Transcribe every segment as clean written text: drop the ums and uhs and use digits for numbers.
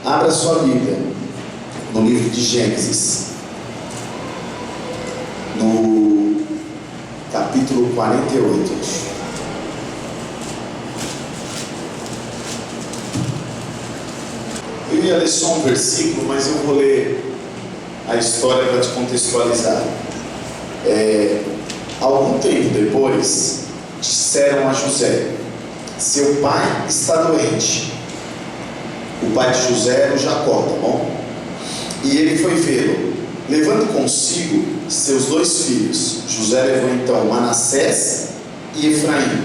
Abra sua Bíblia no livro de Gênesis, no capítulo 48. Eu ia ler só um versículo, mas eu vou ler a história para te contextualizar. Algum tempo depois, disseram a José: seu pai está doente. O pai de José era o Jacó, tá bom? E ele foi vê-lo, levando consigo seus dois filhos. José levou então Manassés e Efraim.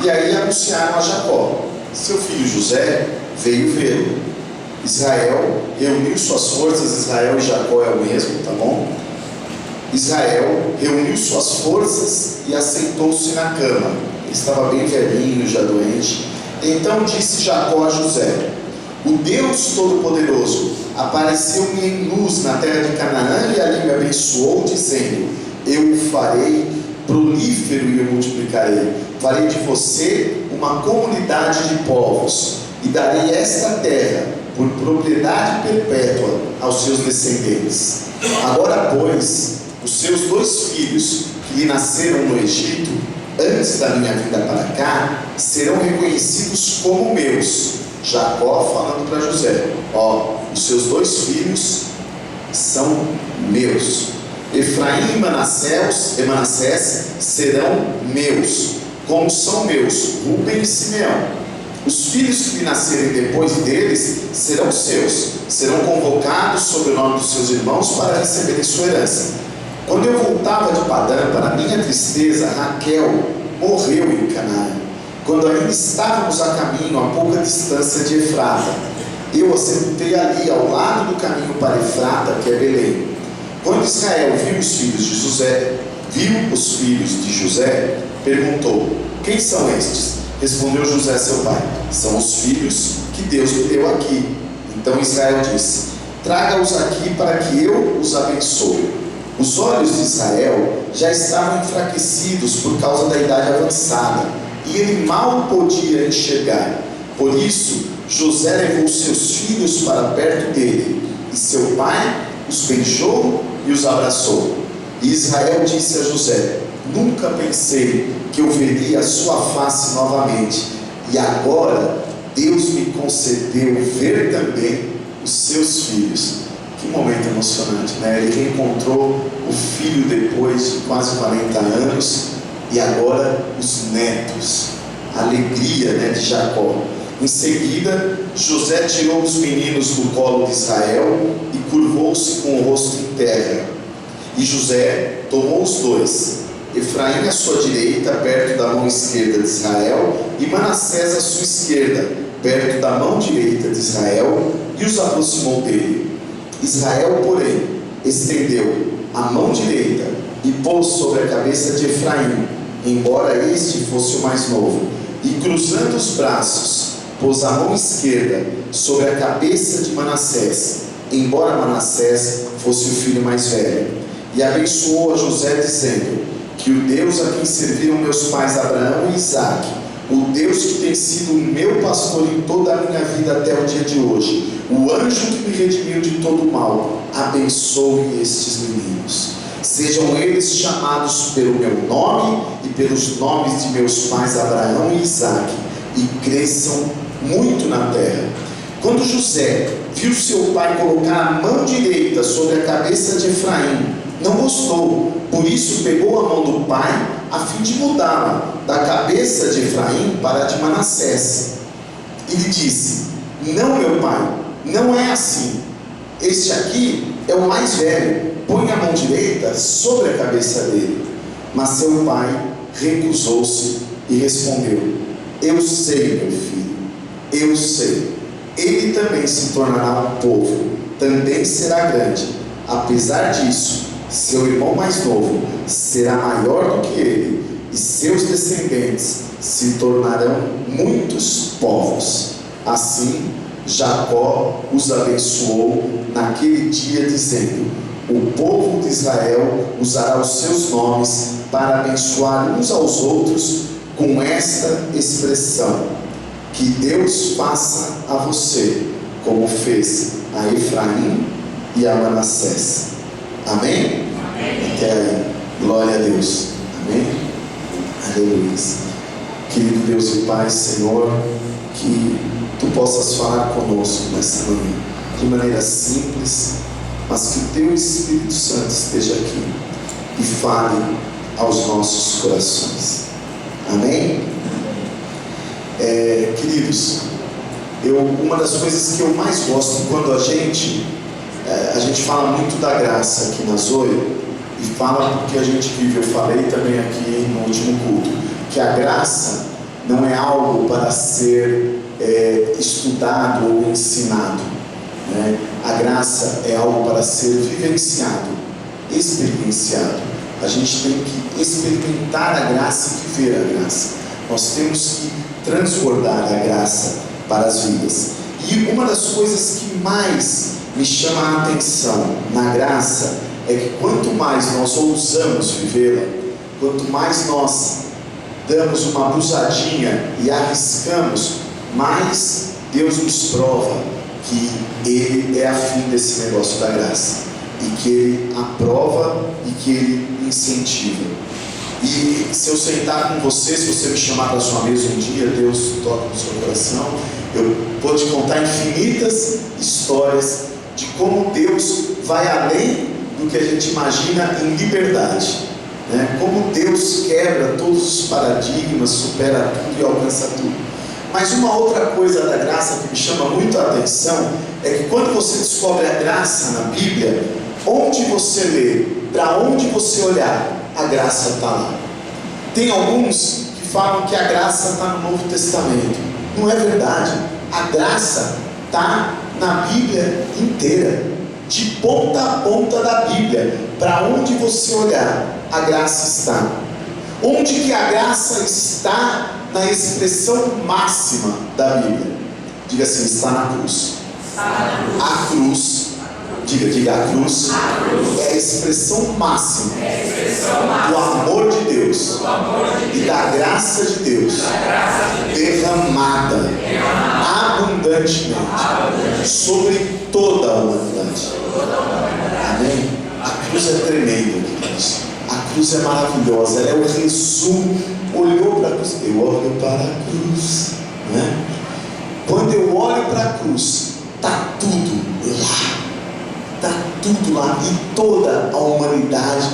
E aí anunciaram a Jacó. Seu filho José veio vê-lo. Israel reuniu suas forças. Israel e Jacó é o mesmo, tá bom? Israel reuniu suas forças e assentou-se na cama. Ele estava bem velhinho, já doente. Então disse Jacó a José: o Deus Todo-Poderoso apareceu-me em luz na terra de Canaã e ali me abençoou, dizendo: eu o farei prolífero e o multiplicarei. Farei de você uma comunidade de povos e darei esta terra por propriedade perpétua aos seus descendentes. Agora, pois, os seus dois filhos que lhe nasceram no Egito, antes da minha vinda para cá, serão reconhecidos como meus. Jacó falando para José: os seus dois filhos são meus. Efraim e Manassés serão meus, como são meus Rúben e Simeão. Os filhos que lhe nascerem depois deles serão seus, serão convocados sob o nome dos seus irmãos para receberem sua herança. Quando eu voltava de Padã, para minha tristeza, Raquel morreu em Canaã, quando ainda estávamos a caminho, a pouca distância de Efrata. Eu a sepultei ali, ao lado do caminho para Efrata, que é Belém. Quando Israel viu os filhos de José, perguntou: quem são estes? Respondeu José, seu pai: são os filhos que Deus me deu aqui. Então Israel disse: traga-os aqui para que eu os abençoe. Os olhos de Israel já estavam enfraquecidos por causa da idade avançada, e ele mal podia enxergar. Por isso, José levou seus filhos para perto dele, e seu pai os beijou e os abraçou. E Israel disse a José: nunca pensei que eu veria a sua face novamente, e agora Deus me concedeu ver também os seus filhos. Que momento emocionante, né? Ele reencontrou o filho depois de quase 40 anos, e agora os netos. A alegria, né, de Jacó. Em seguida, José tirou os meninos do colo de Israel e curvou-se com o rosto em terra. E José tomou os dois, Efraim à sua direita, perto da mão esquerda de Israel, e Manassés à sua esquerda, perto da mão direita de Israel, e os aproximou dele. Israel, porém, estendeu a mão direita e pôs sobre a cabeça de Efraim, embora este fosse o mais novo, e cruzando os braços, pôs a mão esquerda sobre a cabeça de Manassés, embora Manassés fosse o filho mais velho. E abençoou a José, dizendo: que o Deus a quem serviram meus pais Abraão e Isaque, o Deus que tem sido o meu pastor em toda a minha vida até o dia de hoje, o anjo que me redimiu de todo o mal, abençoe estes meninos. Sejam eles chamados pelo meu nome e pelos nomes de meus pais Abraão e Isaque, e cresçam muito na terra. Quando José viu seu pai colocar a mão direita sobre a cabeça de Efraim, não gostou, por isso pegou a mão do pai a fim de mudá-la da cabeça de Efraim para a de Manassés. E lhe disse: não, meu pai, não é assim. Este aqui é o mais velho, põe a mão direita sobre a cabeça dele. Mas seu pai recusou-se e respondeu: eu sei, meu filho, eu sei. Ele também se tornará um povo, também será grande. Apesar disso, seu irmão mais novo será maior do que ele, e seus descendentes se tornarão muitos povos. Assim, Jacó os abençoou naquele dia, dizendo: o povo de Israel usará os seus nomes para abençoar uns aos outros com esta expressão: que Deus faça a você como fez a Efraim e a Manassés. Amém? Amém. Até aí. Glória a Deus. Amém? Aleluia. Querido Deus e Pai, Senhor, que Tu possas falar conosco nessa manhã, de maneira simples, mas que o Teu Espírito Santo esteja aqui e fale aos nossos corações. Amém? Queridos, uma das coisas que eu mais gosto quando a gente fala muito da graça aqui na Zoe, e fala porque a gente vive, eu falei também aqui no último culto, que a graça não é algo para ser estudado ou ensinado, né? A graça é algo para ser vivenciado, experienciado. A gente tem que experimentar a graça e viver a graça. Nós temos que transbordar a graça para as vidas. E uma das coisas que mais me chama a atenção na graça é que quanto mais nós ousamos vivê-la, quanto mais nós damos uma abusadinha e arriscamos, mais Deus nos prova que Ele é afim desse negócio da graça, e que Ele aprova e que Ele incentiva. E se eu sentar com você, se você me chamar para a sua mesa um dia, Deus toca no seu coração, eu vou te contar infinitas histórias de como Deus vai além do que a gente imagina em liberdade, né? Como Deus quebra todos os paradigmas, supera tudo e alcança tudo. Mas uma outra coisa da graça que me chama muito a atenção é que quando você descobre a graça na Bíblia, onde você lê, para onde você olhar, a graça está lá. Tem alguns que falam que a graça está no Novo Testamento. Não é verdade. A graça está na Bíblia inteira, de ponta a ponta da Bíblia. Para onde você olhar, a graça está. Onde que a graça está na expressão máxima da Bíblia? Diga assim: está na cruz. A cruz, diga a cruz, é a expressão máxima do amor de Deus e da graça de Deus derramada abundantemente sobre toda a humanidade. Amém? A cruz é tremenda, queridos. A cruz é maravilhosa, ela é o resumo. Olhou para a cruz, eu olho para a cruz, né? Quando eu olho para a cruz, está tudo lá. Está tudo lá, e toda a humanidade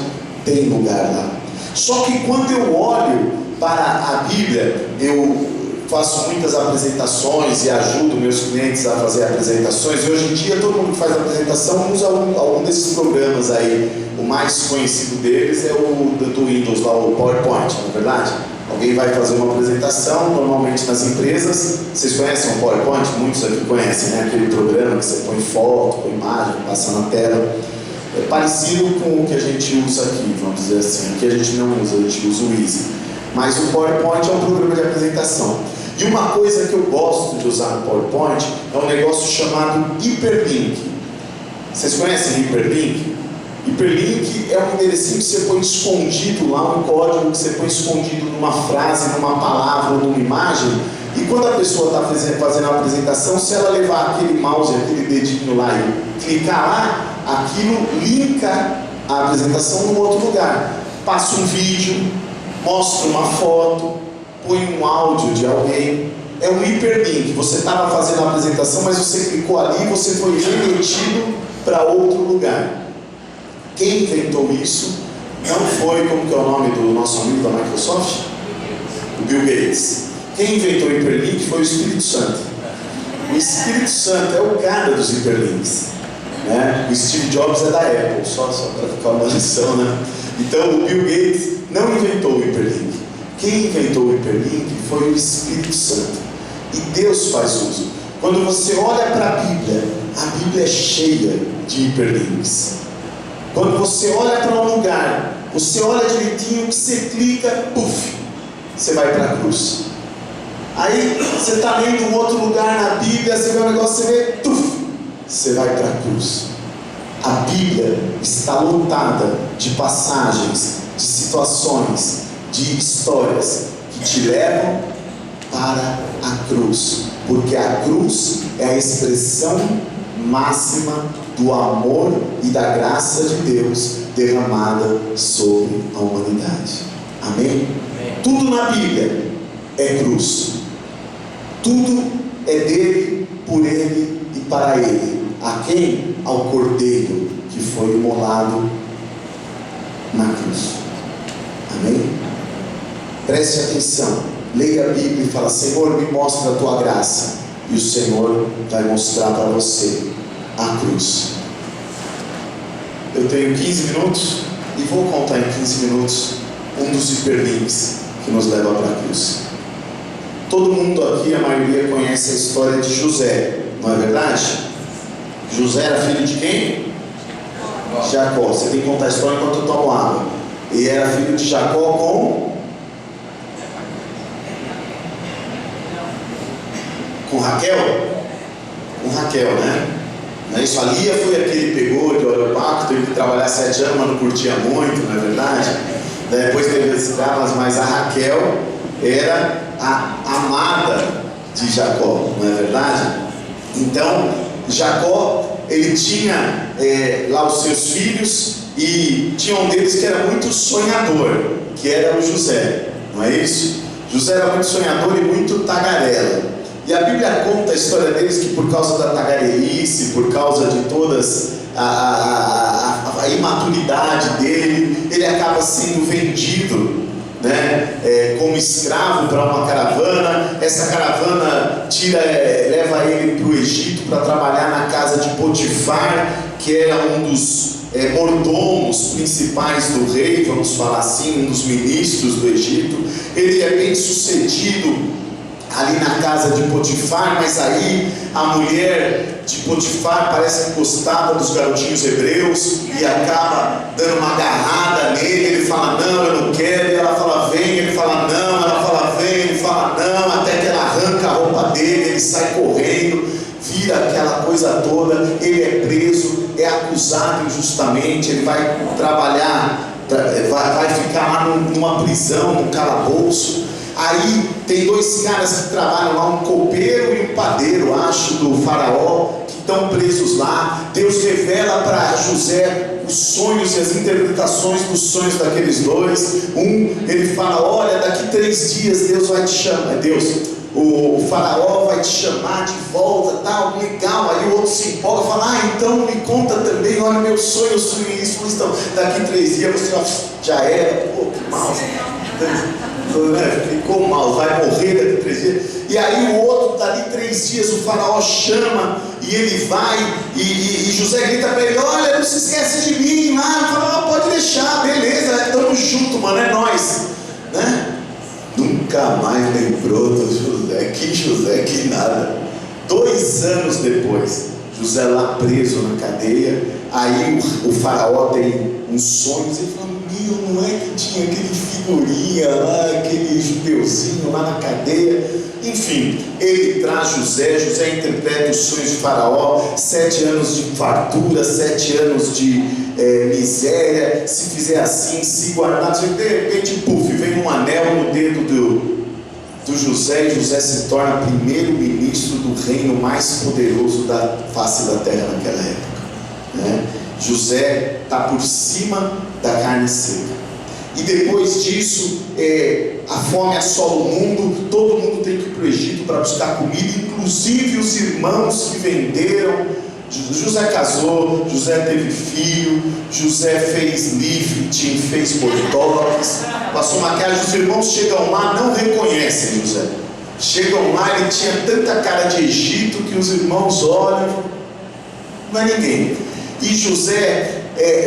tem lugar lá. Só que quando eu olho para a Bíblia, eu faço muitas apresentações e ajudo meus clientes a fazer apresentações, e hoje em dia todo mundo que faz apresentação usa algum desses programas aí. O mais conhecido deles é o do Windows lá, o PowerPoint, não é verdade? Alguém vai fazer uma apresentação, normalmente nas empresas. Vocês conhecem o PowerPoint? Muitos aqui conhecem, né? Aquele programa que você põe foto, põe imagem, passa na tela. É parecido com o que a gente usa aqui, vamos dizer assim. Aqui a gente não usa, a gente usa o Easy. Mas o PowerPoint é um programa de apresentação. E uma coisa que eu gosto de usar no PowerPoint é um negócio chamado hiperlink. Vocês conhecem hiperlink? Hiperlink é um enderecinho que você põe escondido lá, um código que você põe escondido numa frase, numa palavra ou numa imagem, e quando a pessoa está fazendo a apresentação, se ela levar aquele mouse, aquele dedinho lá e clicar lá, aquilo linka a apresentação num outro lugar. Passa um vídeo, mostra uma foto, põe um áudio de alguém. É um hiperlink. Você estava fazendo a apresentação, mas você clicou ali e você foi remetido para outro lugar. Quem inventou isso não foi, como que é o nome do nosso amigo da Microsoft? O Bill Gates. Quem inventou o hiperlink foi o Espírito Santo. O Espírito Santo é o cara dos hiperlinks, né? O Steve Jobs é da Apple, só para ficar uma lição, né? Então o Bill Gates não inventou o hiperlink. Quem inventou o hiperlink foi o Espírito Santo. E Deus faz uso. Quando você olha para a Bíblia é cheia de hiperlinks. Quando você olha para um lugar, você olha direitinho, você clica, puf, você vai para a cruz. Aí você está lendo um outro lugar na Bíblia, você vê um negócio, você vê, puf, você vai para a cruz. A Bíblia está lotada de passagens, de situações, de histórias que te levam para a cruz. porque a cruz é a expressão máxima do amor e da graça de Deus derramada sobre a humanidade. Amém? Tudo na Bíblia é cruz. Tudo é dele, por ele e para ele. A quem? Ao Cordeiro que foi imolado na cruz. Amém? Preste atenção, leia a Bíblia e fala: Senhor, me mostra a tua graça. E o Senhor vai mostrar para você a cruz. Eu tenho 15 minutos e vou contar em 15 minutos um dos hiperlinks que nos leva para a cruz. Todo mundo aqui, a maioria, conhece a história de José, não é verdade? José era filho de quem? Jacó. Você tem que contar a história enquanto eu tomo água. E era filho de Jacó com Raquel? Com Raquel, né? Não é isso? A Lia foi a que ele pegou de Oropaco, teve que trabalhar 7 anos, mas não curtia muito, não é verdade? Depois teve as escravas, mas a Raquel era a amada de Jacó, não é verdade? Então, Jacó, ele tinha lá os seus filhos, e tinha um deles que era muito sonhador, que era o José, não é isso? José era muito sonhador e muito tagarela. E a Bíblia conta a história deles que por causa da tagarelice, por causa de todas a imaturidade dele, ele acaba sendo vendido, né, como escravo para uma caravana. Essa caravana leva ele para o Egito para trabalhar na casa de Potifar, que era um dos mordomos principais do rei, vamos falar assim, um dos ministros do Egito. Ele é bem sucedido ali na casa de Potifar, mas aí a mulher de Potifar parece que gostava dos garotinhos hebreus e acaba dando uma agarrada nele. Ele fala: não, eu não quero. E ela fala: vem. Ele fala: não. Ela fala: vem. Ele fala: não. Até que ela arranca a roupa dele, ele sai correndo, vira aquela coisa toda. Ele é preso, é acusado injustamente. Ele vai trabalhar, vai ficar lá numa prisão, num calabouço. Aí tem 2 caras que trabalham lá, um copeiro e um padeiro, acho, do faraó, que estão presos lá. Deus revela para José os sonhos e as interpretações dos sonhos daqueles 2. Ele fala: olha, daqui 3 dias Deus vai te chamar. O faraó vai te chamar de volta, tal, legal. Aí o outro se empolga e fala: então me conta também, olha, meu sonho, eu sonhei isso. Então, daqui 3 dias você já era, pô, que mal. Ficou mal, vai morrer daqui 3 dias. E aí o outro, dali 3 dias, o faraó chama e ele vai, e José grita para ele: olha, não se esquece de mim lá. O faraó: pode deixar, beleza, estamos juntos, mano, é nós, né? Nunca mais lembrou do José, que nada. 2 anos depois, José lá preso na cadeia, aí o faraó tem uns sonhos, ele fala: meu, não é que tinha aquele figurinha lá, aquele judeuzinho lá na cadeia? Enfim, ele traz José interpreta os sonhos de faraó: 7 anos de fartura, 7 anos de miséria, se fizer assim, se guardar, de repente, puf, vem um anel no dedo do José, e José se torna primeiro-ministro do reino mais poderoso da face da terra naquela época, né? José está por cima da carne seca. E depois disso, a fome assola o mundo, todo mundo tem que ir para o Egito para buscar comida, inclusive os irmãos que venderam. José casou, José teve filho, José fez lifting, fez botox, passou maquiagem. Os irmãos chegam lá, não reconhecem José. Chegam lá, ele tinha tanta cara de Egito que os irmãos olham, não é ninguém. E José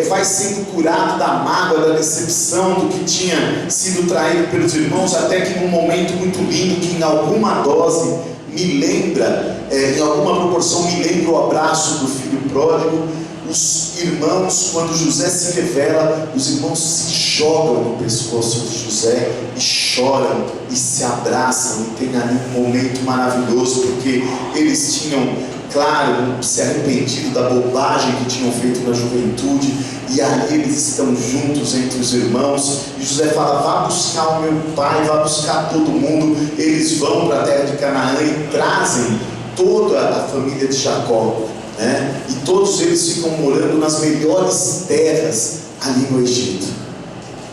vai sendo curado da mágoa, da decepção, do que tinha sido traído pelos irmãos, até que num momento muito lindo, que em alguma dose me lembra, em alguma proporção me lembra o abraço do filho pródigo. Os irmãos, quando José se revela, os irmãos se jogam no pescoço de José e choram e se abraçam, e tem ali um momento maravilhoso, porque eles tinham claro, se arrependido da bobagem que tinham feito na juventude, e ali eles estão juntos entre os irmãos, e José fala: vá buscar o meu pai, vá buscar todo mundo. Eles vão para a terra de Canaã e trazem toda a família de Jacó, né? E todos eles ficam morando nas melhores terras ali no Egito.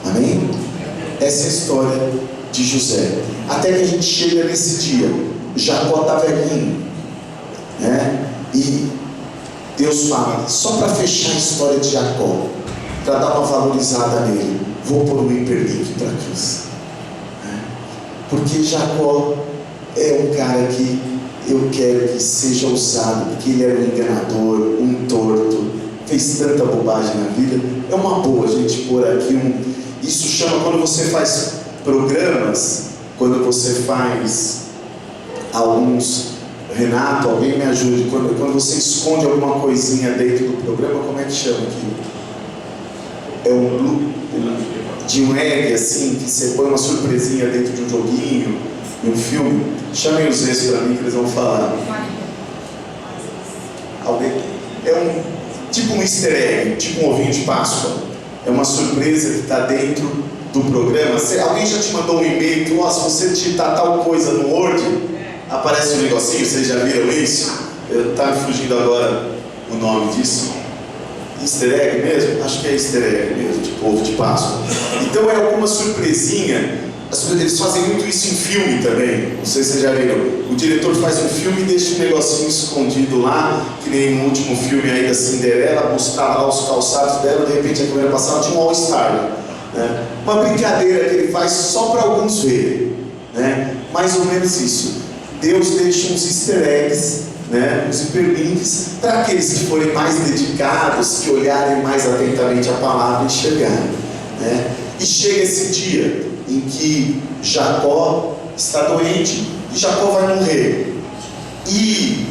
Amém? Essa é a história de José, até que a gente chega nesse dia. Jacó está velhinho, né? E Deus fala, só para fechar a história de Jacó, para dar uma valorizada nele, vou pôr um hiperlink para a cruz, né? Porque Jacó é um cara que eu quero que seja usado, porque ele era um enganador, um torto, fez tanta bobagem na vida. É uma boa a gente pôr aqui isso chama, quando você faz programas, quando você faz alguns, Renato, alguém me ajude, quando você esconde alguma coisinha dentro do programa, como é que chama aquilo? É de um egg assim, que você põe uma surpresinha dentro de um joguinho, de um filme. Chamem os ex para mim que eles vão falar. Alguém? É tipo um easter egg, tipo um ovinho de Páscoa. É uma surpresa que está dentro do programa. Alguém já te mandou um e-mail que, se você digitar tal coisa no Word, aparece um negocinho? Vocês já viram isso? Está me fugindo agora o nome disso. Easter egg mesmo? Acho que é easter egg mesmo, tipo ovo de Páscoa. Então é alguma surpresinha. Eles fazem muito isso em filme também. Não sei se vocês já viram. O diretor faz um filme e deixa um negocinho escondido lá, que nem no último filme aí da Cinderela, mostrava lá os calçados dela, de repente a câmera passava, tinha um All-Star, né? Uma brincadeira que ele faz só para alguns verem, né? Mais ou menos isso. Deus deixa uns easter eggs, né? Uns hiperlinks, para aqueles que forem mais dedicados, que olharem mais atentamente a palavra e enxergarem, né? E chega esse dia em que Jacó está doente e Jacó vai morrer. E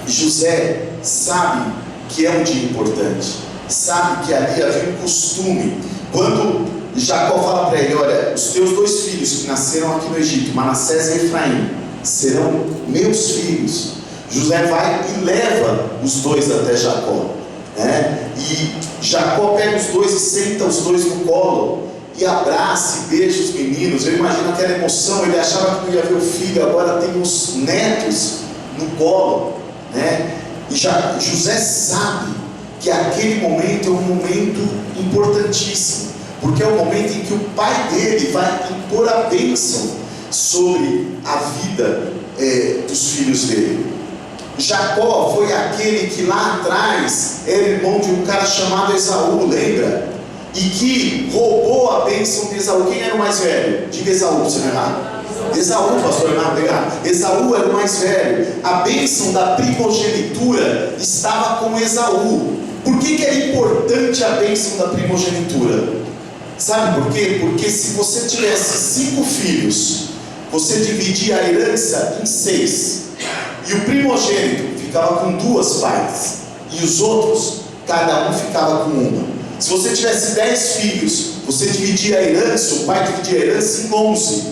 José sabe que é um dia importante, sabe que ali havia um costume. Quando Jacó fala para ele: olha, os teus 2 filhos que nasceram aqui no Egito, Manassés e Efraim, serão meus filhos. José vai e leva os 2 até Jacó, né? E Jacó pega os 2 e senta os 2 no colo e abraça e beija os meninos. Eu imagino aquela emoção. Ele achava que não ia ver o filho, agora tem os netos no colo, né? E José sabe que aquele momento é um momento importantíssimo, porque é o momento em que o pai dele vai impor a bênção sobre a vida dos filhos dele. Jacó foi aquele que lá atrás era irmão de um cara chamado Esaú, lembra? E que roubou a bênção de Esaú. Quem era o mais velho? Diga Esaú, você não errar. Esaú, pastor Renato, obrigado. Esaú era o mais velho. A bênção da primogenitura estava com Esaú. Por que era importante a bênção da primogenitura? Sabe por quê? Porque se você tivesse 5 filhos, você dividia a herança em 6. E o primogênito ficava com 2 partes. E os outros, cada um ficava com uma. Se você tivesse 10 filhos, você dividia a herança, o pai dividia a herança em 11.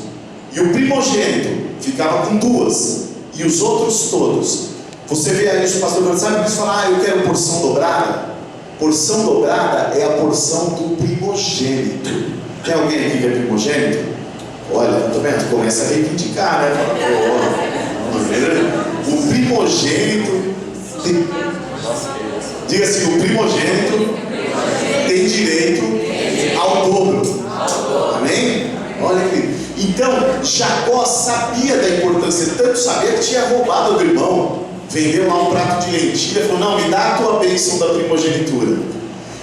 E o primogênito ficava com 2. E os outros todos. Você vê aí os pastores, sabe, eles falam: eu quero porção dobrada. Porção dobrada é a porção do primogênito. Tem alguém aqui que é primogênito? Olha, tá vendo? Começa a reivindicar, né? O primogênito diga assim: o primogênito tem direito ao dobro. Amém? Olha aqui. Então Jacó sabia da importância, tanto sabia que tinha roubado do irmão. Vendeu lá um prato de lentilha, falou: não, me dá a tua bênção da primogenitura.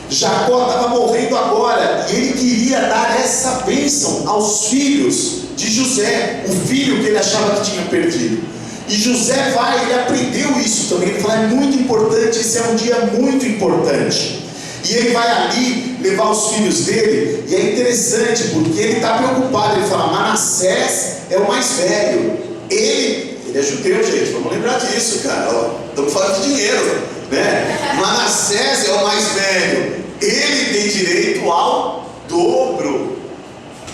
Jacó estava morrendo agora, e ele queria dar essa bênção aos filhos de José, o filho que ele achava que tinha perdido. E José ele aprendeu isso também. Ele fala: é muito importante, esse é um dia muito importante. E ele vai ali levar os filhos dele, e é interessante porque ele está preocupado. Ele fala: Manassés é o mais velho. Ele é judeu, gente, vamos lembrar disso, cara. Estamos falando de dinheiro, né? Manassés é o mais velho, ele tem direito ao dobro.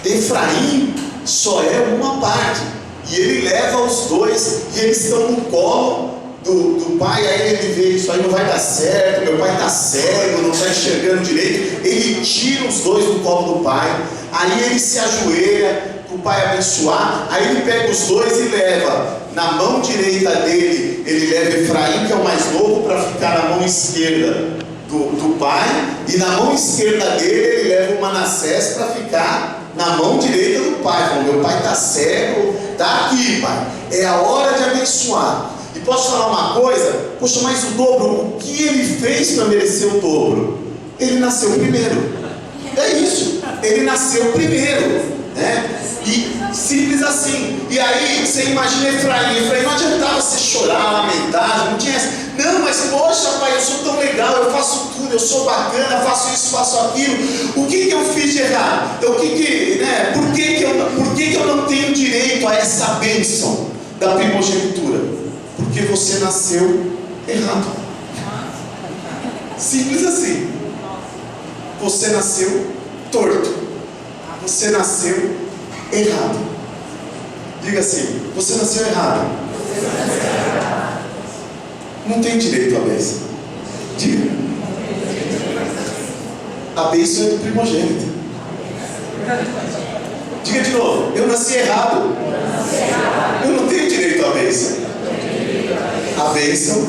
Efraim só é uma parte. E ele leva os 2, e eles estão no colo do pai, aí ele vê, isso aí não vai dar certo, meu pai está cego, não está enxergando direito, ele tira os dois do colo do pai, aí ele se ajoelha para o pai abençoar, aí ele pega os dois e leva, na mão direita dele, ele leva Efraim, que é o mais novo, para ficar na mão esquerda do pai, e na mão esquerda dele, ele leva o Manassés para ficar na mão direita do pai. Falando, meu pai está cego, está aqui, pai, é a hora de abençoar. E posso falar uma coisa? Poxa, mas o dobro, o que ele fez para merecer o dobro? Ele nasceu primeiro. É isso, ele nasceu primeiro, né? E simples assim. E aí você imagina Efraim não adiantava você chorar, lamentar, não tinha essa. Não, mas poxa pai, eu sou tão legal, eu faço tudo, eu sou bacana, faço isso, faço aquilo. O que eu fiz de errado? Por que eu não tenho direito a essa bênção da primogenitura? Porque você nasceu errado. Simples assim. Você nasceu torto. Você nasceu errado. Diga assim: você nasceu errado. Não tem direito à bênção. Diga. A bênção é do primogênito. Diga de novo: eu nasci errado. Eu não tenho direito à bênção. A bênção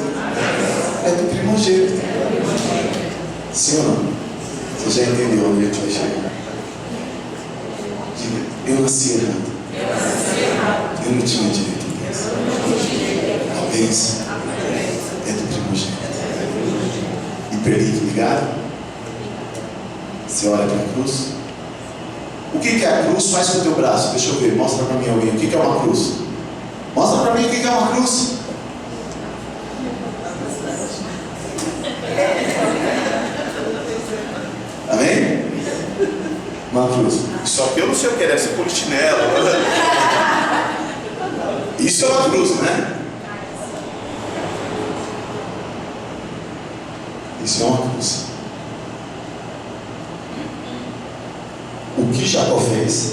é do primogênito. Sim ou não? Você já entendeu onde a gente vai chegar? Diga: eu nasci errado. Eu não tinha direito à bênção. A bênção é do primogênito. E perdido, ligado? Você olha para a cruz. O que a cruz faz com o teu braço? Deixa eu ver, mostra para mim alguém. O que é uma cruz? Mostra para mim o que é uma cruz. Amém? Uma cruz. Só que eu não sei o que é, deve ser polichinelo. Isso é uma cruz, né? Isso é uma cruz. O que Jacó fez?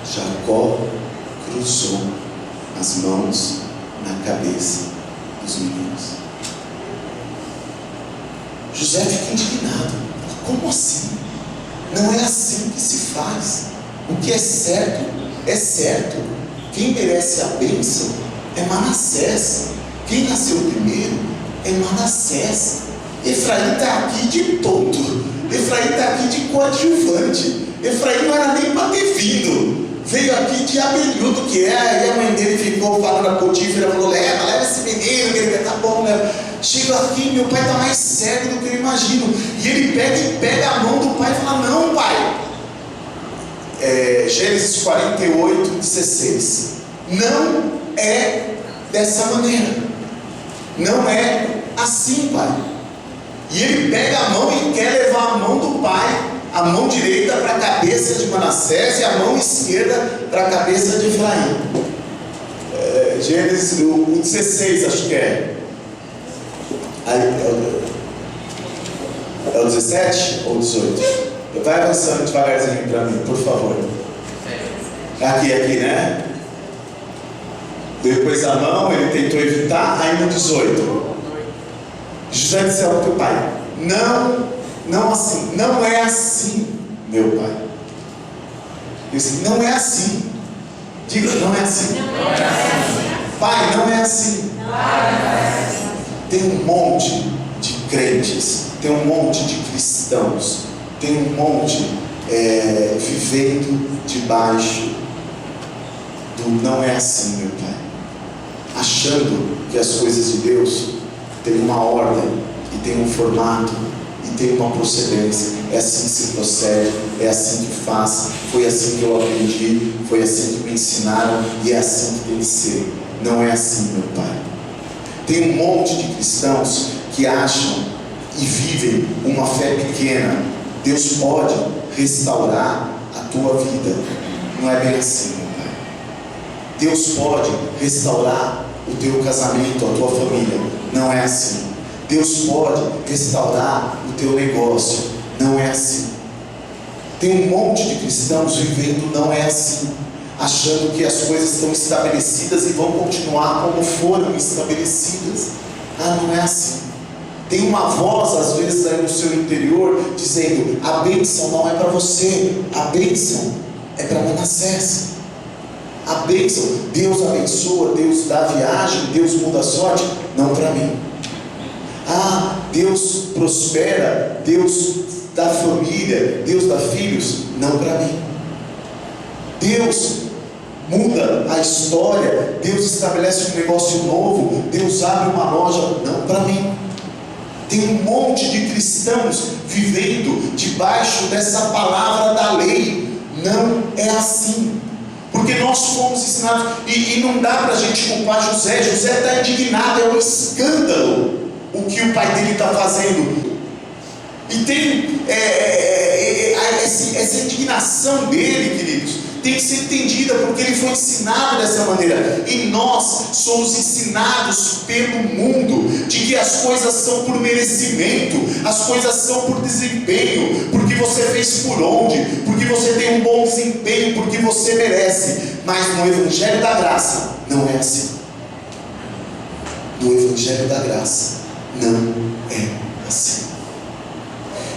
Jacó cruzou as mãos na cabeça dos meninos. José fica indignado. Como assim? Não é assim que se faz. O que é certo, é certo. Quem merece a bênção é Manassés. Quem nasceu primeiro é Manassés. Efraim está aqui de tonto. Efraim está aqui de coadjuvante. Efraim não era nem para ter vindo. Veio aqui de abelhudo que é. Aí a mãe dele ficou falando a Potífera, falou: leva esse menino, que ele tá bom, né? Chega aqui, meu pai está mais cego do que eu imagino. E ele pega a mão do pai e fala: não, pai. Gênesis 48, 16. Não é dessa maneira. Não é assim, pai. E ele pega a mão e quer levar a mão do pai, a mão direita para a cabeça de Manassés e a mão esquerda para a cabeça de Efraim. Gênesis 16, acho que é. É o 17 ou 18? Vai avançando devagarzinho para mim, por favor. Aqui, né? Depois a mão, ele tentou evitar, aí no 18. José disse ao teu pai: não assim, não é assim, meu pai. Eu disse: não é assim. Diga: não é assim. Pai, não é assim. Tem um monte de crentes, tem um monte de cristãos, tem um monte vivendo debaixo do não é assim, meu pai, achando que as coisas de Deus têm uma ordem e tem um formato e tem uma procedência. É assim que se procede, é assim que faz, foi assim que eu aprendi, foi assim que me ensinaram e é assim que tem que ser. Não é assim, meu pai. Tem um monte de cristãos que acham e vivem uma fé pequena. Deus pode restaurar a tua vida. Não é bem assim, meu pai. Deus pode restaurar o teu casamento, a tua família. Não é assim. Deus pode restaurar o teu negócio. Não é assim. Tem um monte de cristãos vivendo não é assim. achando que as coisas estão estabelecidas e vão continuar como foram estabelecidas. Não é assim. Tem uma voz às vezes aí no seu interior dizendo: a bênção não é para você, a bênção é para Manassés. A bênção, Deus abençoa, Deus dá viagem, Deus muda a sorte, não para mim. Deus prospera, Deus dá família, Deus dá filhos, não para mim. Deus muda a história, Deus estabelece um negócio novo, Deus abre uma loja, não para mim. Tem um monte de cristãos vivendo debaixo dessa palavra da lei. Não é assim, porque nós fomos ensinados, e não dá para a gente culpar José. José está indignado, é um escândalo o que o pai dele está fazendo. E tem essa indignação dele, queridos, tem que ser entendida, porque ele foi ensinado dessa maneira. E nós somos ensinados pelo mundo de que as coisas são por merecimento, as coisas são por desempenho, porque você fez por onde, porque você tem um bom desempenho, porque você merece. Mas no Evangelho da Graça não é assim. No Evangelho da Graça não é assim.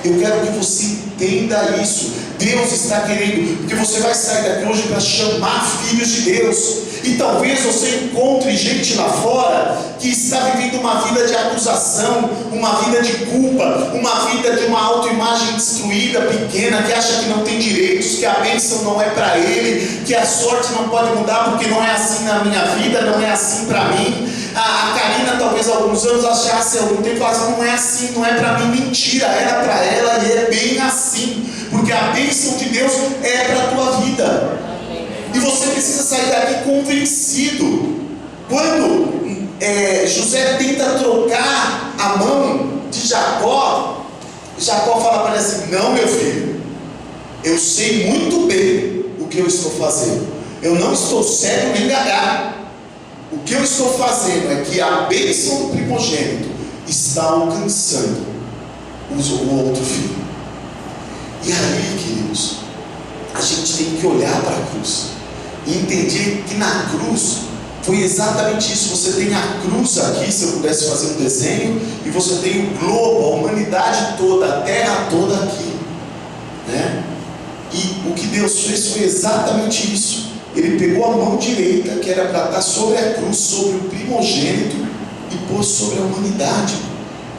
Eu quero que você entenda isso. Deus está querendo, porque você vai sair daqui hoje para chamar filhos de Deus. E talvez você encontre gente lá fora que está vivendo uma vida de acusação, uma vida de culpa, uma vida de uma autoimagem destruída, pequena, que acha que não tem direitos, que a bênção não é para ele, que a sorte não pode mudar porque não é assim na minha vida, não é assim para mim. A Karina talvez há alguns anos achasse, há algum tempo, falasse: não é assim, não é para mim. Mentira, era para ela, e é bem assim, porque a bênção de Deus é para a tua vida. E você precisa sair daqui convencido. Quando José tenta trocar a mão de Jacó, Jacó fala para ele assim: não, meu filho, eu sei muito bem o que eu estou fazendo, eu não estou cego nem gaga. O que eu estou fazendo é que a bênção do primogênito está alcançando o outro filho. E aí, queridos, a gente tem que olhar para a cruz e entender que na cruz foi exatamente isso. Você tem a cruz aqui, se eu pudesse fazer um desenho, e você tem o globo, a humanidade toda, a terra toda aqui, né? E o que Deus fez foi exatamente isso. Ele pegou a mão direita, que era para estar sobre a cruz, sobre o primogênito, e pôs sobre a humanidade.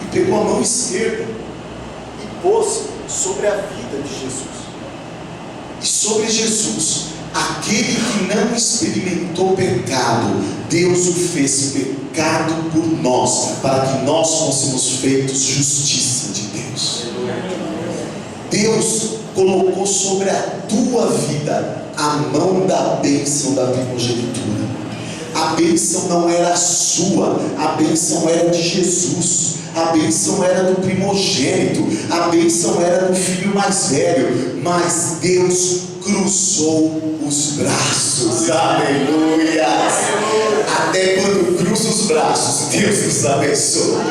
E pegou a mão esquerda e pôs sobre a vida de Jesus. E sobre Jesus, aquele que não experimentou pecado, Deus o fez pecado por nós, para que nós fôssemos feitos justiça de Deus. Deus colocou sobre a tua vida a mão da bênção da primogenitura. A bênção não era sua, a bênção era de Jesus, a bênção era do primogênito, a bênção era do filho mais velho. Mas Deus cruzou os braços, aleluia. Até quando cruza os braços, Deus nos abençoa.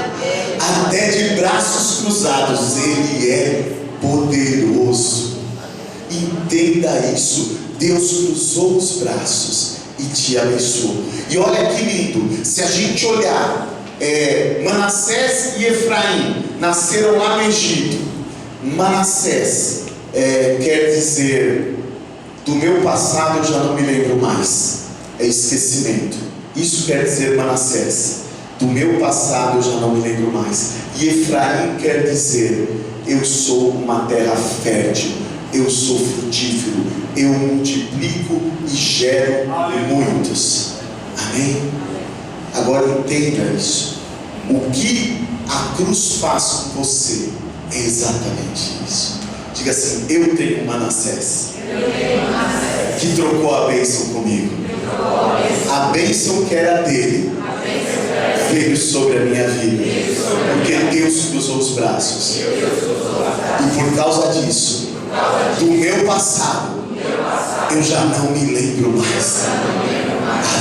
Até de braços cruzados, Ele é poderoso. Entenda isso. Deus cruzou os braços e te abençoou. E olha que lindo, se a gente olhar, Manassés e Efraim nasceram lá no Egito. Manassés quer dizer: do meu passado eu já não me lembro mais. É esquecimento. Isso quer dizer Manassés: do meu passado eu já não me lembro mais. E Efraim quer dizer: eu sou uma terra fértil, eu sou frutífero, eu multiplico e gero muitos. Amém? Agora entenda isso. O que a cruz faz com você é exatamente isso. Diga assim: eu tenho Manassés que trocou a bênção comigo. A bênção que era dele veio sobre a minha vida, porque Deus cruzou os braços. E por causa disso, do meu passado, eu já não me lembro mais.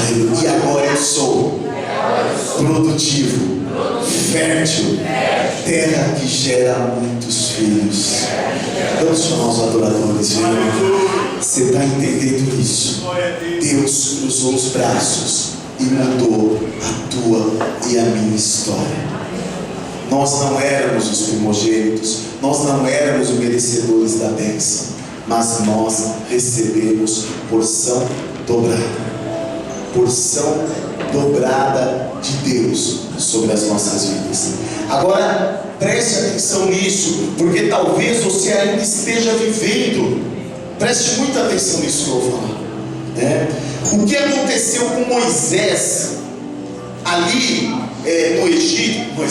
Aleluia. E agora eu sou produtivo, fértil, terra que gera muitos filhos. Vamos chamar os adoradores, irmão. Você está entendendo isso? Deus cruzou os braços e mudou a tua e a minha história. Nós não éramos os primogênitos, nós não éramos os merecedores da bênção, mas nós recebemos porção dobrada de Deus sobre as nossas vidas. Agora preste atenção nisso, porque talvez você ainda esteja vivendo. Preste muita atenção nisso que eu vou falar, né? O que aconteceu com Moisés ali no Egito?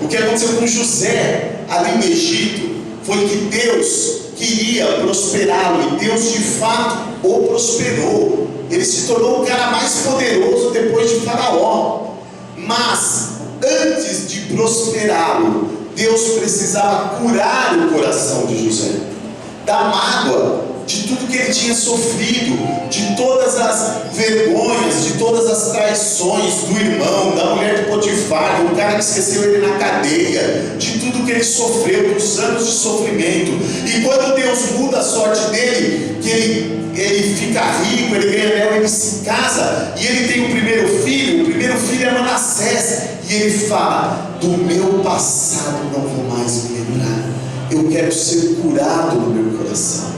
O que aconteceu com José ali no Egito foi que Deus queria prosperá-lo, e Deus de fato o prosperou. Ele se tornou o cara mais poderoso depois de Faraó. Mas antes de prosperá-lo, Deus precisava curar o coração de José da mágoa, de tudo que ele tinha sofrido, de todas as vergonhas, de todas as traições do irmão, da mulher de Potifar, do cara que esqueceu ele na cadeia, de tudo que ele sofreu, dos anos de sofrimento. E quando Deus muda a sorte dele, que ele fica rico, ele ganha anel, ele se casa, e ele tem o primeiro filho é Manassés, e ele fala: do meu passado não vou mais me lembrar, eu quero ser curado no meu coração.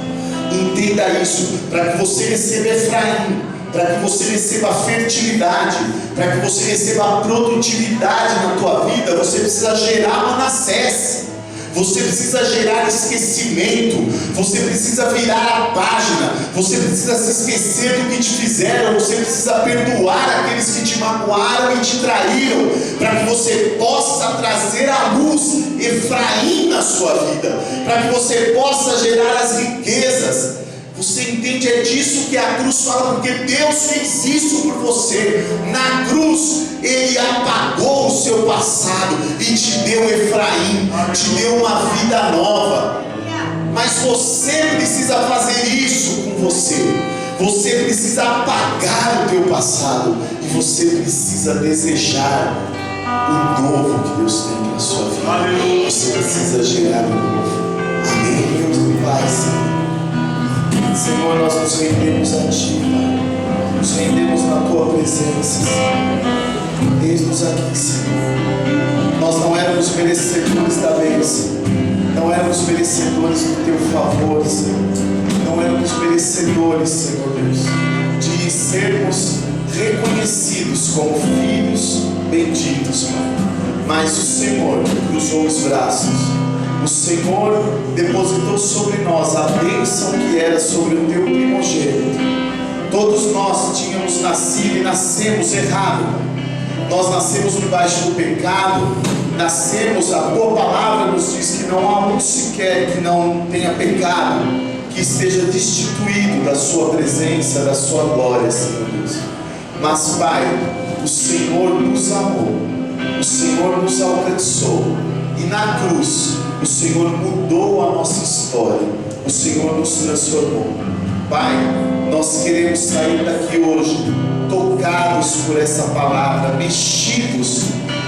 Entenda isso, para que você receba Efraim, para que você receba fertilidade, para que você receba produtividade na tua vida, você precisa gerar Manassés. Você precisa gerar esquecimento, você precisa virar a página, você precisa se esquecer do que te fizeram, você precisa perdoar aqueles que te magoaram e te traíram, para que você possa trazer à luz Efraim na sua vida, para que você possa gerar as riquezas. Você entende? É disso que a cruz fala, porque Deus fez isso por você. Na cruz Ele apagou o seu passado e te deu Efraim, te deu uma vida nova. Mas você precisa fazer isso com você. Você precisa apagar o teu passado, e você precisa desejar o novo que Deus tem para a sua vida. Você precisa gerar o novo. Amém, Deus do Pai, Senhor. Senhor, nós nos rendemos a Ti, Pai. Nos rendemos na Tua presença, Senhor. Eis-nos aqui, Senhor. Nós não éramos merecedores da bênção, não éramos merecedores do Teu favor, Senhor. Não éramos merecedores, Senhor Deus, de sermos reconhecidos como filhos benditos, Pai. Mas o Senhor cruzou os braços. O Senhor depositou sobre nós a bênção que era sobre o teu primogênito. Todos nós tínhamos nascido e nascemos errado. Nós nascemos debaixo do pecado. Nascemos, a tua palavra nos diz que não há um sequer que não tenha pecado, que esteja destituído da sua presença, da sua glória, Senhor Deus. Mas, Pai, o Senhor nos amou, o Senhor nos alcançou, e na cruz o Senhor mudou a nossa história, o Senhor nos transformou. Pai, nós queremos sair daqui hoje tocados por essa palavra, mexidos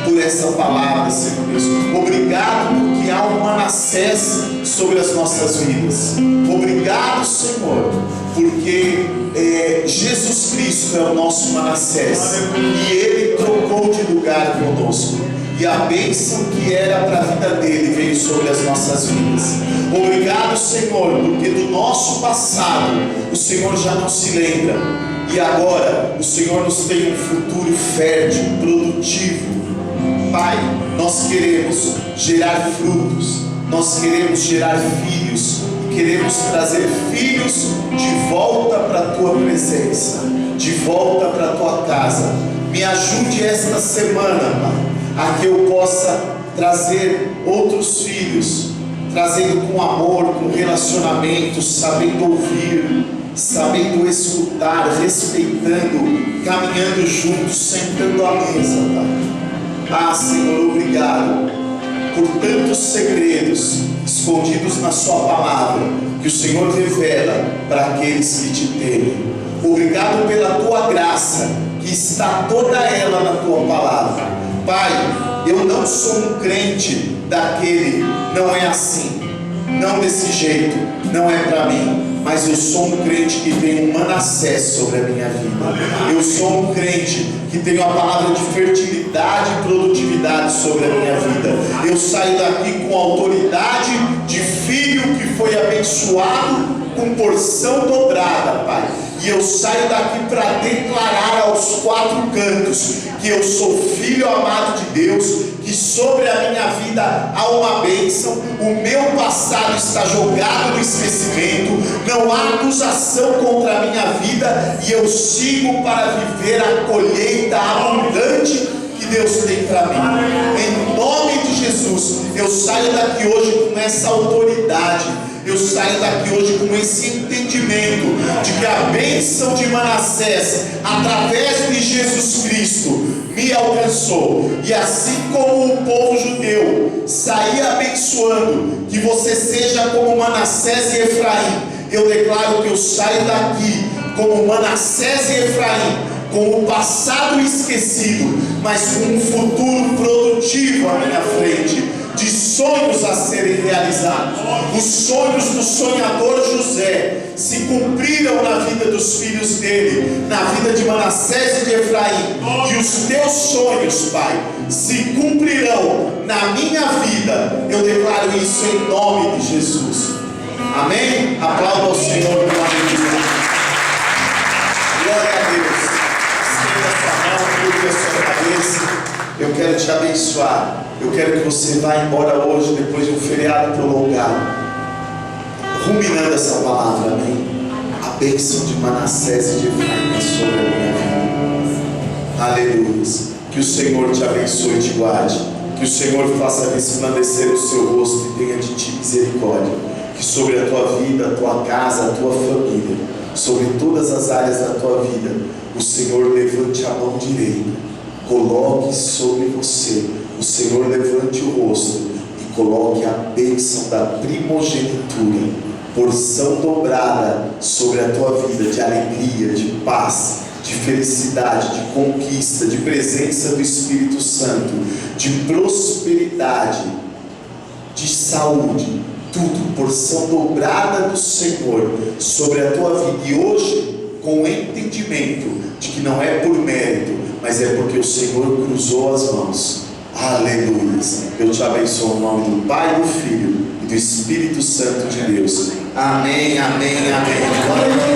por essa palavra, Senhor Deus. Obrigado porque há um Manassés sobre as nossas vidas. Obrigado, Senhor, porque Jesus Cristo é o nosso Manassés, e Ele trocou de lugar conosco, e a bênção que era para a vida dele veio sobre as nossas vidas. Obrigado, Senhor, porque do nosso passado o Senhor já não se lembra, e agora o Senhor nos tem um futuro fértil, produtivo. Pai, nós queremos gerar frutos, nós queremos gerar filhos, queremos trazer filhos de volta para a tua presença, de volta para a tua casa. Me ajude esta semana, Pai, a que eu possa trazer outros filhos, trazendo com amor, com relacionamento, sabendo ouvir, sabendo escutar, respeitando, caminhando juntos, sentando à mesa, Pai. Ah, Senhor, obrigado por tantos segredos escondidos na sua palavra, que o Senhor revela para aqueles que te temem. Obrigado pela tua graça, que está toda ela na tua palavra. Pai, Eu não sou um crente daquele, não é assim, não desse jeito, não é para mim. Mas eu sou um crente que tem um Manassés sobre a minha vida. Eu sou um crente que tem a palavra de fertilidade e produtividade sobre a minha vida. Eu saio daqui com autoridade de filho que foi abençoado com porção dobrada, Pai. E eu saio daqui para declarar aos quatro cantos que eu sou filho amado de Deus, que sobre a minha vida há uma bênção, o meu passado está jogado no esquecimento, não há acusação contra a minha vida, e eu sigo para viver a colheita abundante que Deus tem para mim. Em nome de Jesus, eu saio daqui hoje com essa autoridade. Eu saio daqui hoje com esse entendimento de que a bênção de Manassés, através de Jesus Cristo, me alcançou. E assim como o povo judeu saía abençoando, que você seja como Manassés e Efraim. Eu declaro que eu saio daqui como Manassés e Efraim, com o passado esquecido, mas com um futuro produtivo à minha frente, de sonhos a serem realizados. Os sonhos do sonhador José se cumpriram na vida dos filhos dele, na vida de Manassés e de Efraim. E os teus sonhos, Pai, se cumprirão na minha vida. Eu declaro isso em nome de Jesus. Amém? Aplauda ao Senhor pela vida. Glória a Deus. Estenda a sua mão, curva a sua cabeça. Eu quero te abençoar. Eu quero que você vá embora hoje, depois de um feriado prolongado, ruminando essa palavra, amém? A bênção de Manassés e de Efraim sobre a minha vida. Aleluia. Que o Senhor te abençoe e te guarde. Que o Senhor faça resplandecer o seu rosto e tenha de ti misericórdia. Que sobre a tua vida, a tua casa, a tua família, sobre todas as áreas da tua vida, o Senhor levante a mão direita, coloque sobre você. O Senhor levante o rosto e coloque a bênção da primogenitura, porção dobrada sobre a tua vida, de alegria, de paz, de felicidade, de conquista, de presença do Espírito Santo, de prosperidade, de saúde, tudo, porção dobrada do Senhor sobre a tua vida. E hoje, com o entendimento de que não é por mérito, mas é porque o Senhor cruzou as mãos. Aleluia. Eu te abençoo em nome do Pai, do Filho e do Espírito Santo de Deus. Amém, amém, amém.